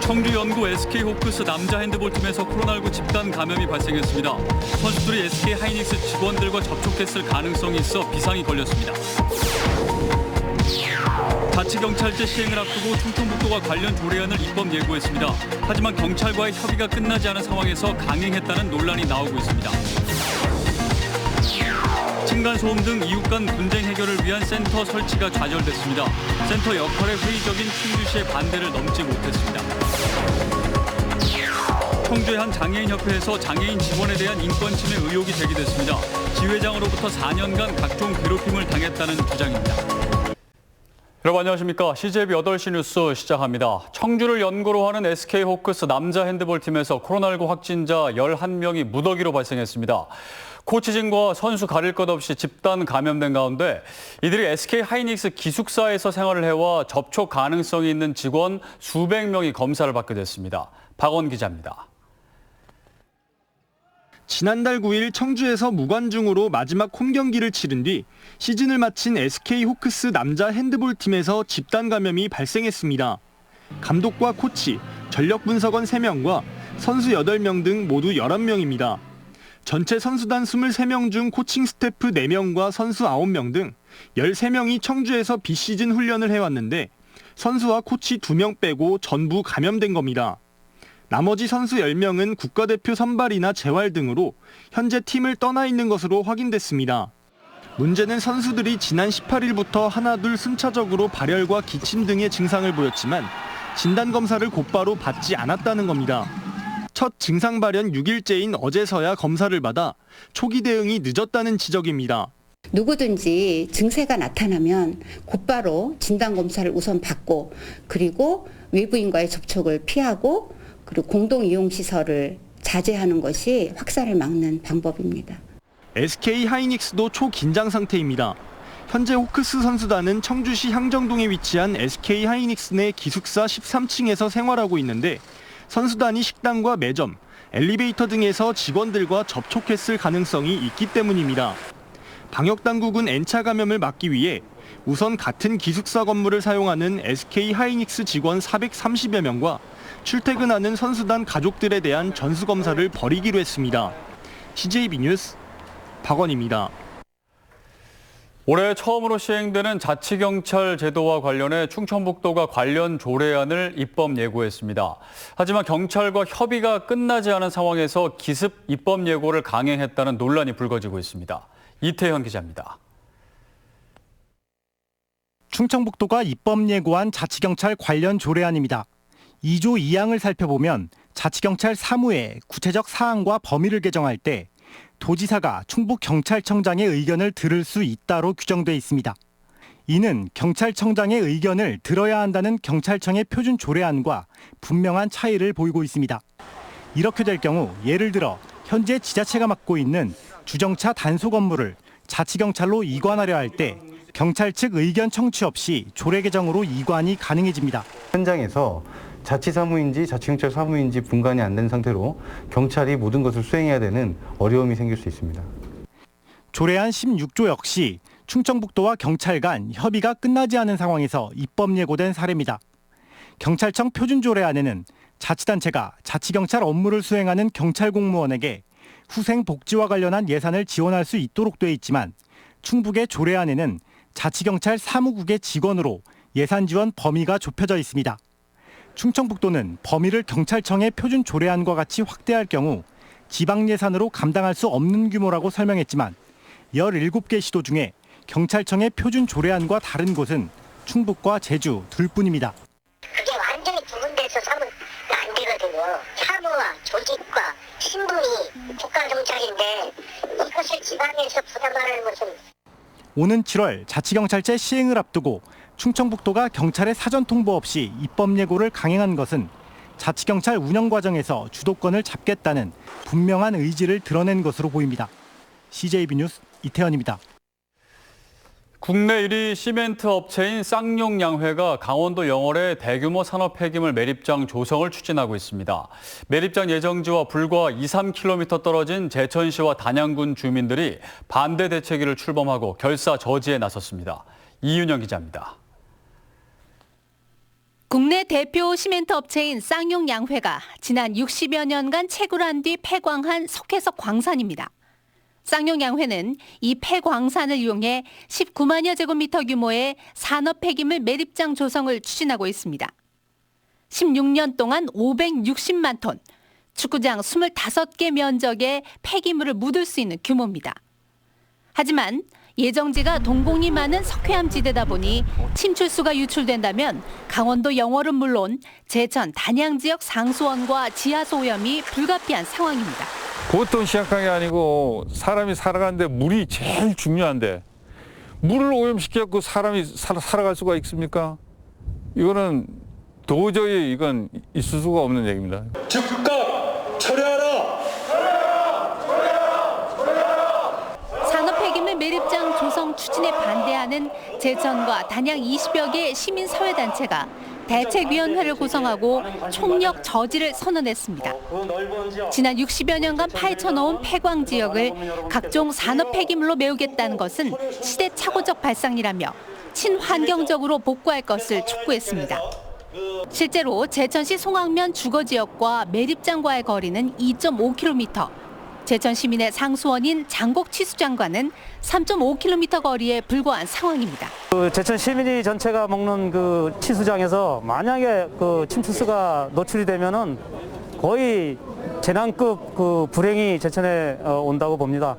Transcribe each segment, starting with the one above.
청주 연구 SK호크스 남자 핸드볼팀에서 코로나19 집단 감염이 발생했습니다. 선수들이 SK하이닉스 직원들과 접촉했을 가능성이 있어 비상이 걸렸습니다. 자치경찰제 시행을 앞두고 충청북도가 관련 조례안을 입법 예고했습니다. 하지만 경찰과의 협의가 끝나지 않은 상황에서 강행했다는 논란이 나오고 있습니다. 층간소음 등 이웃 간 분쟁 해결을 위한 센터 설치가 좌절됐습니다. 센터 역할에 회의적인 충주시의 반대를 넘지 못했습니다. 청주의 한 장애인협회에서 장애인 직원에 대한 인권침해 의혹이 제기됐습니다. 지회장으로부터 4년간 각종 괴롭힘을 당했다는 주장입니다. 여러분 안녕하십니까. CJB 8시 뉴스 시작합니다. 청주를 연고로 하는 SK호크스 남자 핸드볼팀에서 코로나19 확진자 11명이 무더기로 발생했습니다. 코치진과 선수 가릴 것 없이 집단 감염된 가운데 이들이 SK하이닉스 기숙사에서 생활을 해와 접촉 가능성이 있는 직원 수백 명이 검사를 받게 됐습니다. 박원 기자입니다. 지난달 9일 청주에서 무관중으로 마지막 홈경기를 치른 뒤 시즌을 마친 SK호크스 남자 핸드볼팀에서 집단 감염이 발생했습니다. 감독과 코치, 전력분석원 3명과 선수 8명 등 모두 11명입니다. 전체 선수단 23명 중 코칭 스태프 4명과 선수 9명 등 13명이 청주에서 비시즌 훈련을 해왔는데 선수와 코치 2명 빼고 전부 감염된 겁니다. 나머지 선수 10명은 국가대표 선발이나 재활 등으로 현재 팀을 떠나 있는 것으로 확인됐습니다. 문제는 선수들이 지난 18일부터 하나둘 순차적으로 발열과 기침 등의 증상을 보였지만 진단검사를 곧바로 받지 않았다는 겁니다. 첫 증상 발현 6일째인 어제서야 검사를 받아 초기 대응이 늦었다는 지적입니다. 누구든지 증세가 나타나면 곧바로 진단검사를 우선 받고 그리고 외부인과의 접촉을 피하고 그리고 공동이용시설을 자제하는 것이 확산을 막는 방법입니다. SK하이닉스도 초긴장 상태입니다. 현재 호크스 선수단은 청주시 향정동에 위치한 SK하이닉스 내 기숙사 13층에서 생활하고 있는데 선수단이 식당과 매점, 엘리베이터 등에서 직원들과 접촉했을 가능성이 있기 때문입니다. 방역당국은 N차 감염을 막기 위해 우선 같은 기숙사 건물을 사용하는 SK하이닉스 직원 430여 명과 출퇴근하는 선수단 가족들에 대한 전수검사를 벌이기로 했습니다. CJB 뉴스 박원입니다. 올해 처음으로 시행되는 자치경찰 제도와 관련해 충청북도가 관련 조례안을 입법 예고했습니다. 하지만 경찰과 협의가 끝나지 않은 상황에서 기습 입법 예고를 강행했다는 논란이 불거지고 있습니다. 이태현 기자입니다. 충청북도가 입법 예고한 자치경찰 관련 조례안입니다. 2조 2항을 살펴보면 자치경찰 사무의 구체적 사항과 범위를 개정할 때 도지사가 충북경찰청장의 의견을 들을 수 있다로 규정돼 있습니다. 이는 경찰청장의 의견을 들어야 한다는 경찰청의 표준 조례안과 분명한 차이를 보이고 있습니다. 이렇게 될 경우 예를 들어 현재 지자체가 맡고 있는 주정차 단속 업무를 자치경찰로 이관하려 할 때 경찰 측 의견 청취 없이 조례 개정으로 이관이 가능해집니다. 현장에서 자치사무인지 자치경찰 사무인지 분간이 안 된 상태로 경찰이 모든 것을 수행해야 되는 어려움이 생길 수 있습니다. 조례안 16조 역시 충청북도와 경찰 간 협의가 끝나지 않은 상황에서 입법 예고된 사례입니다. 경찰청 표준조례안에는 자치단체가 자치경찰 업무를 수행하는 경찰 공무원에게 후생 복지와 관련한 예산을 지원할 수 있도록 돼 있지만 충북의 조례안에는 자치경찰 사무국의 직원으로 예산 지원 범위가 좁혀져 있습니다. 충청북도는 범위를 경찰청의 표준 조례안과 같이 확대할 경우 지방 예산으로 감당할 수 없는 규모라고 설명했지만 17개 시도 중에 경찰청의 표준 조례안과 다른 곳은 충북과 제주 둘뿐입니다. 그게 완전히 구분돼서 사면 안 되거든요. 사무와 조직과 신분이 국가경찰인데 이것을 지방에서 부담하는 것은 오는 7월 자치경찰제 시행을 앞두고 충청북도가 경찰의 사전 통보 없이 입법 예고를 강행한 것은 자치경찰 운영 과정에서 주도권을 잡겠다는 분명한 의지를 드러낸 것으로 보입니다. CJB 뉴스 이태현입니다. 국내 1위 시멘트 업체인 쌍용양회가 강원도 영월에 대규모 산업 폐기물 매립장 조성을 추진하고 있습니다. 매립장 예정지와 불과 2-3km 떨어진 제천시와 단양군 주민들이 반대 대책위를 출범하고 결사 저지에 나섰습니다. 이윤영 기자입니다. 국내 대표 시멘트 업체인 쌍용양회가 지난 60여 년간 채굴한 뒤 폐광한 석회석 광산입니다. 쌍용양회는 이 폐광산을 이용해 19만여 제곱미터 규모의 산업 폐기물 매립장 조성을 추진하고 있습니다. 16년 동안 560만 톤, 축구장 25개 면적에 폐기물을 묻을 수 있는 규모입니다. 하지만 예정지가 동공이 많은 석회암 지대다 보니 침출수가 유출된다면 강원도 영월은 물론 제천, 단양 지역 상수원과 지하수 오염이 불가피한 상황입니다. 보통 시작한 게 아니고 사람이 살아가는데 물이 제일 중요한데 물을 오염시켜갖고 사람이 살아갈 수가 있습니까? 이거는 도저히 이건 있을 수가 없는 얘기입니다. 즉각 철회하라! 산업 폐기물 매립장 조성 추진에 반대하는 제천과 단양 20여 개 시민사회단체가 대책위원회를 구성하고 총력 저지를 선언했습니다. 지난 60여 년간 파헤쳐놓은 폐광 지역을 각종 산업 폐기물로 메우겠다는 것은 시대착오적 발상이라며 친환경적으로 복구할 것을 촉구했습니다. 실제로 제천시 송악면 주거지역과 매립장과의 거리는 2.5km, 제천 시민의 상수원인 장곡 치수장과는 3.5km 거리에 불과한 상황입니다. 제천 시민이 전체가 먹는 그 치수장에서 만약에 그 침투수가 노출이 되면은 거의 재난급 그 불행이 제천에 온다고 봅니다.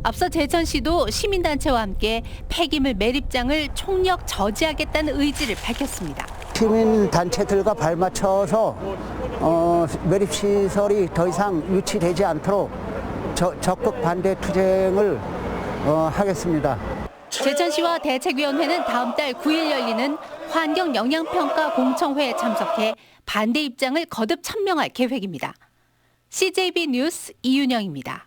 앞서 제천시도 시민단체와 함께 폐기물 매립장을 총력 저지하겠다는 의지를 밝혔습니다. 시민단체들과 발맞춰서 매립시설이 더 이상 유치되지 않도록 적극 반대 투쟁을 하겠습니다. 제천시와 대책위원회는 다음 달 9일 열리는 환경영향평가 공청회에 참석해 반대 입장을 거듭 천명할 계획입니다. CJB 뉴스 이윤영입니다.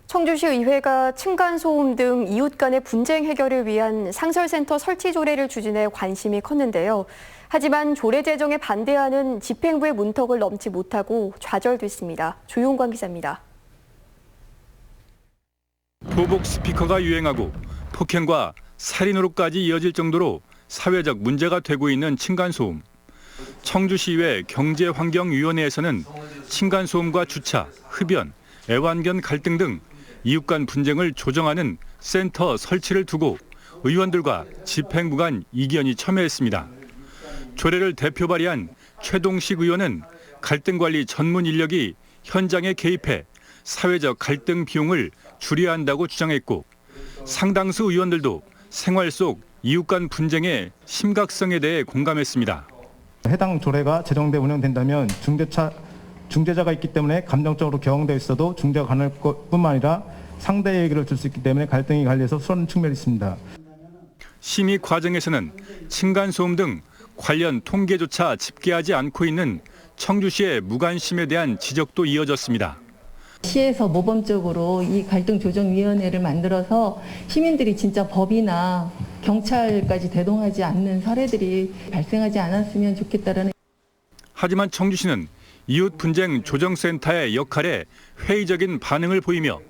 청주시 의회가 층간소음 등 이웃 간의 분쟁 해결을 위한 상설센터 설치 조례를 추진해 관심이 컸는데요. 하지만 조례 제정에 반대하는 집행부의 문턱을 넘지 못하고 좌절됐습니다. 조용관 기자입니다. 보복 스피커가 유행하고 폭행과 살인으로까지 이어질 정도로 사회적 문제가 되고 있는 층간소음. 청주시의회 경제환경위원회에서는 층간소음과 주차, 흡연, 애완견 갈등 등 이웃 간 분쟁을 조정하는 센터 설치를 두고 의원들과 집행부 간 이견이 첨예했습니다. 조례를 대표 발의한 최동식 의원은 갈등 관리 전문 인력이 현장에 개입해 사회적 갈등 비용을 줄여야 한다고 주장했고, 상당수 의원들도 생활 속 이웃 간 분쟁의 심각성에 대해 공감했습니다. 해당 조례가 제정돼 운영된다면 중재자가 있기 때문에 감정적으로 격앙되어 있어도 중재가 가능할 뿐만 아니라 상대의 얘기를 줄 수 있기 때문에 갈등이 관리해서 수월한 측면이 있습니다. 심의 과정에서는 층간소음 등 관련 통계조차 집계하지 않고 있는 청주시의 무관심에 대한 지적도 이어졌습니다. 시에서 모범적으로 이 갈등조정위원회를 만들어서 시민들이 진짜 법이나 경찰까지 대동하지 않는 사례들이 발생하지 않았으면 좋겠다라는. 하지만 청주시는 이웃 분쟁 조정센터의 역할에 회의적인 반응을 보이며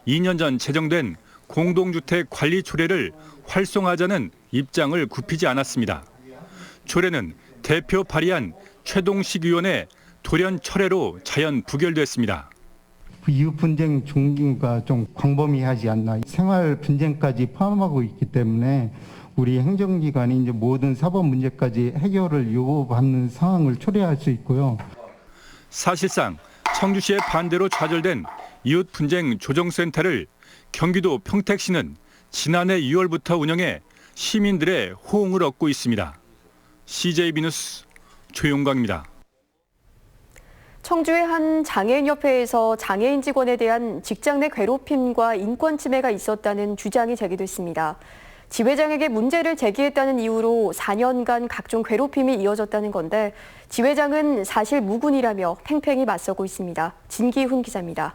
2년 전 제정된 공동주택 관리 조례를 활성화하자는 입장을 굽히지 않았습니다. 조례는 대표 발의한 최동식 의원의 돌연 철회로 자연 부결됐습니다. 이웃 분쟁 종류가 좀 광범위하지 않나. 생활 분쟁까지 포함하고 있기 때문에 우리 행정기관이 이제 모든 사법 문제까지 해결을 요구받는 상황을 초래할 수 있고요. 사실상 청주시의 반대로 좌절된 이웃 분쟁 조정센터를 경기도 평택시는 지난해 2월부터 운영해 시민들의 호응을 얻고 있습니다. CJB 뉴스 조용광입니다. 청주의 한 장애인협회에서 장애인 직원에 대한 직장 내 괴롭힘과 인권 침해가 있었다는 주장이 제기됐습니다. 지회장에게 문제를 제기했다는 이유로 4년간 각종 괴롭힘이 이어졌다는 건데 지회장은 사실 무근이라며 팽팽히 맞서고 있습니다. 진기훈 기자입니다.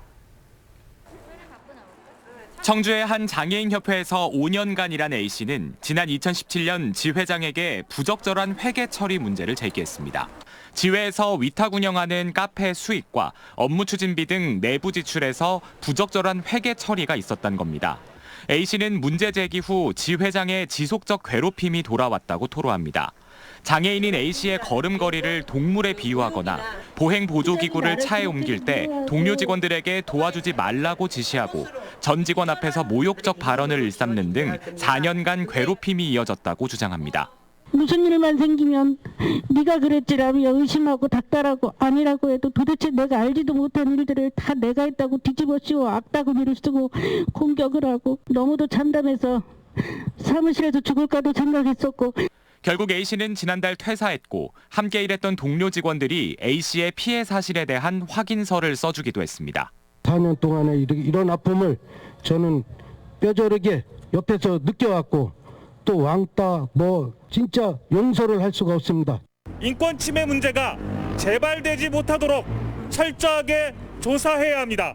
청주의 한 장애인협회에서 5년간 일한 A씨는 지난 2017년 지회장에게 부적절한 회계 처리 문제를 제기했습니다. 지회에서 위탁 운영하는 카페 수익과 업무 추진비 등 내부 지출에서 부적절한 회계 처리가 있었던 겁니다. A씨는 문제 제기 후 지회장의 지속적 괴롭힘이 돌아왔다고 토로합니다. 장애인인 A씨의 걸음걸이를 동물에 비유하거나 보행 보조기구를 차에 옮길 때 동료 직원들에게 도와주지 말라고 지시하고 전 직원 앞에서 모욕적 발언을 일삼는 등 4년간 괴롭힘이 이어졌다고 주장합니다. 무슨 일만 생기면 네가 그랬지라며 의심하고 닥달하고 아니라고 해도 도대체 내가 알지도 못한 일들을 다 내가 했다고 뒤집어 씌워 악다구미를 쓰고 공격을 하고 너무도 참담해서 사무실에서 죽을까도 생각했었고. 결국 A씨는 지난달 퇴사했고 함께 일했던 동료 직원들이 A씨의 피해 사실에 대한 확인서를 써주기도 했습니다. 4년 동안의 이런 아픔을 저는 뼈저리게 옆에서 느껴왔고 또 왕따 진짜 용서를 할 수가 없습니다. 인권 침해 문제가 재발되지 못하도록 철저하게 조사해야 합니다.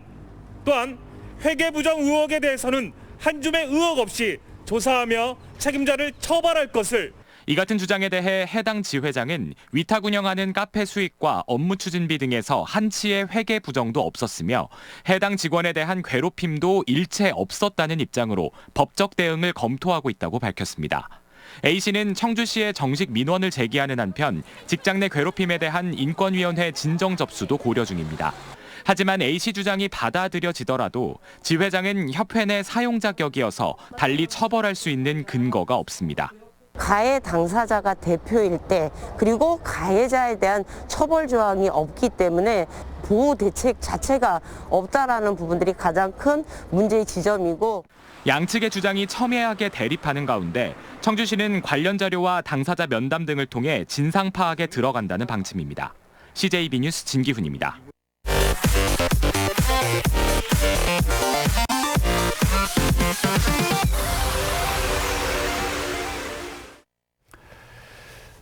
또한 회계 부정 의혹에 대해서는 한 줌의 의혹 없이 조사하며 책임자를 처벌할 것을. 이 같은 주장에 대해 해당 지회장은 위탁 운영하는 카페 수익과 업무 추진비 등에서 한치의 회계 부정도 없었으며 해당 직원에 대한 괴롭힘도 일체 없었다는 입장으로 법적 대응을 검토하고 있다고 밝혔습니다. A씨는 청주시에 정식 민원을 제기하는 한편 직장 내 괴롭힘에 대한 인권위원회 진정 접수도 고려 중입니다. 하지만 A씨 주장이 받아들여지더라도 지회장은 협회 내 사용자 격이어서 달리 처벌할 수 있는 근거가 없습니다. 가해 당사자가 대표일 때 그리고 가해자에 대한 처벌 조항이 없기 때문에 보호 대책 자체가 없다라는 부분들이 가장 큰 문제의 지점이고. 양측의 주장이 첨예하게 대립하는 가운데 청주시는 관련 자료와 당사자 면담 등을 통해 진상 파악에 들어간다는 방침입니다. CJB 뉴스 진기훈입니다.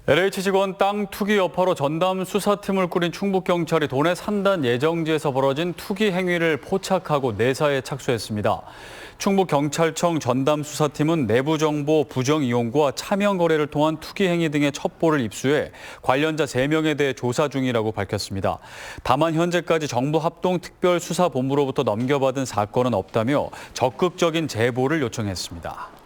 LH 직원 땅 투기 여파로 전담 수사팀을 꾸린 충북경찰이 도내 산단 예정지에서 벌어진 투기 행위를 포착하고 내사에 착수했습니다. 충북경찰청 전담 수사팀은 내부 정보 부정 이용과 차명 거래를 통한 투기 행위 등의 첩보를 입수해 관련자 3명에 대해 조사 중이라고 밝혔습니다. 다만 현재까지 정부 합동 특별수사본부로부터 넘겨받은 사건은 없다며 적극적인 제보를 요청했습니다.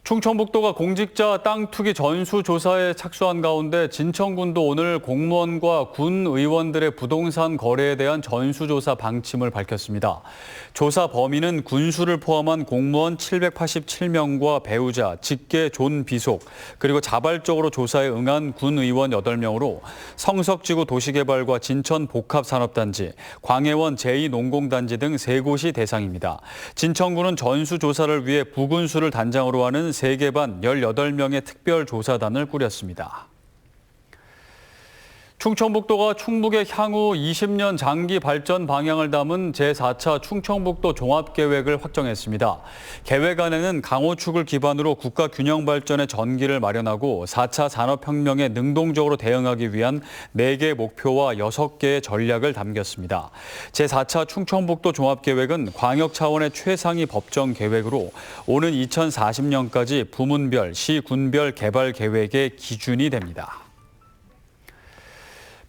충청북도가 공직자 땅 투기 전수조사에 착수한 가운데 진천군도 오늘 공무원과 군 의원들의 부동산 거래에 대한 전수조사 방침을 밝혔습니다. 조사 범위는 군수를 포함한 공무원 787명과 배우자, 직계 존 비속, 그리고 자발적으로 조사에 응한 군 의원 8명으로 성석지구 도시개발과 진천 복합산업단지, 광해원 제2농공단지 등 3곳이 대상입니다. 진천군은 전수조사를 위해 부군수를 단장으로 하는 3개 반 18명의 특별조사단을 꾸렸습니다. 충청북도가 충북의 향후 20년 장기 발전 방향을 담은 제4차 충청북도 종합계획을 확정했습니다. 계획 안에는 강호축을 기반으로 국가 균형 발전의 전기를 마련하고 4차 산업혁명에 능동적으로 대응하기 위한 4개 목표와 6개의 전략을 담겼습니다. 제4차 충청북도 종합계획은 광역 차원의 최상위 법정 계획으로 오는 2040년까지 부문별, 시군별 개발 계획의 기준이 됩니다.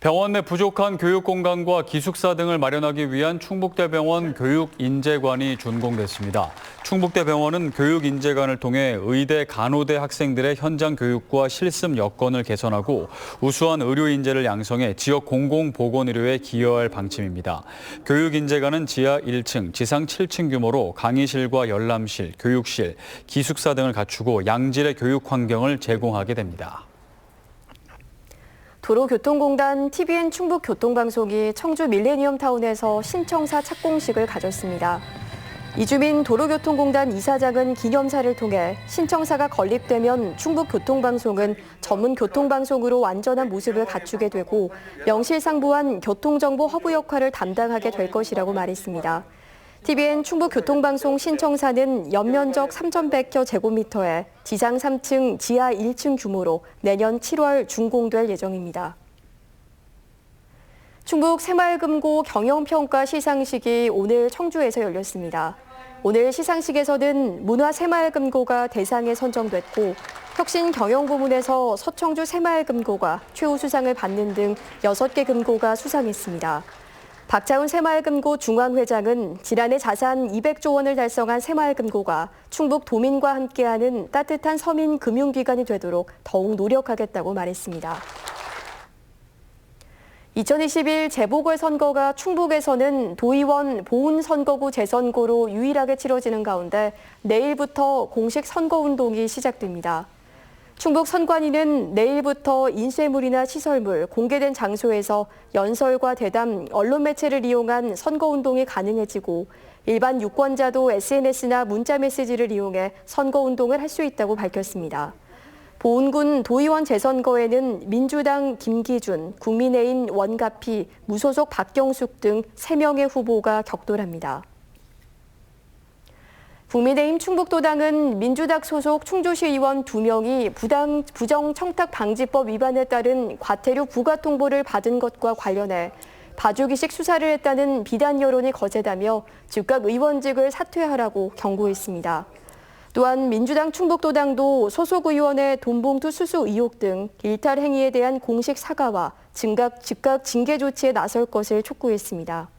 병원 내 부족한 교육 공간과 기숙사 등을 마련하기 위한 충북대병원 교육인재관이 준공됐습니다. 충북대병원은 교육인재관을 통해 의대, 간호대 학생들의 현장 교육과 실습 여건을 개선하고 우수한 의료인재를 양성해 지역 공공보건의료에 기여할 방침입니다. 교육인재관은 지하 1층, 지상 7층 규모로 강의실과 열람실, 교육실, 기숙사 등을 갖추고 양질의 교육 환경을 제공하게 됩니다. 도로교통공단 TVN 충북교통방송이 청주 밀레니엄타운에서 신청사 착공식을 가졌습니다. 이주민 도로교통공단 이사장은 기념사를 통해 신청사가 건립되면 충북교통방송은 전문 교통방송으로 완전한 모습을 갖추게 되고 명실상부한 교통정보 허브 역할을 담당하게 될 것이라고 말했습니다. TVN 충북교통방송 신청사는 연면적 3,100여 제곱미터에 지상 3층, 지하 1층 규모로 내년 7월 준공될 예정입니다. 충북 새마을금고 경영평가 시상식이 오늘 청주에서 열렸습니다. 오늘 시상식에서는 문화새마을금고가 대상에 선정됐고 혁신경영부문에서 서청주 새마을금고가 최우수상을 받는 등 6개 금고가 수상했습니다. 박차훈 새마을금고 중앙회장은 지난해 자산 200조 원을 달성한 새마을금고가 충북 도민과 함께하는 따뜻한 서민 금융기관이 되도록 더욱 노력하겠다고 말했습니다. 2021 재보궐선거가 충북에서는 도의원 보훈선거구 재선거로 유일하게 치러지는 가운데 내일부터 공식 선거운동이 시작됩니다. 충북 선관위는 내일부터 인쇄물이나 시설물, 공개된 장소에서 연설과 대담, 언론 매체를 이용한 선거운동이 가능해지고 일반 유권자도 SNS나 문자메시지를 이용해 선거운동을 할 수 있다고 밝혔습니다. 보은군 도의원 재선거에는 민주당 김기준, 국민의힘 원가피, 무소속 박경숙 등 3명의 후보가 격돌합니다. 국민의힘 충북도당은 민주당 소속 충주시 의원 2명이 부정청탁방지법 위반에 따른 과태료 부과 통보를 받은 것과 관련해 봐주기식 수사를 했다는 비단 여론이 거세다며 즉각 의원직을 사퇴하라고 경고했습니다. 또한 민주당 충북도당도 소속 의원의 돈봉투 수수 의혹 등 일탈 행위에 대한 공식 사과와 즉각 징계 조치에 나설 것을 촉구했습니다.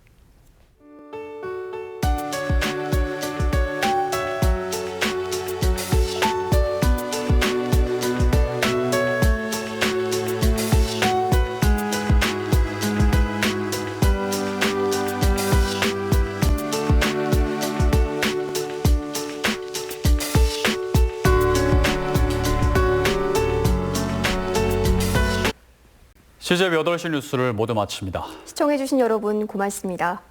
CJB 8시 뉴스를 모두 마칩니다. 시청해주신 여러분 고맙습니다.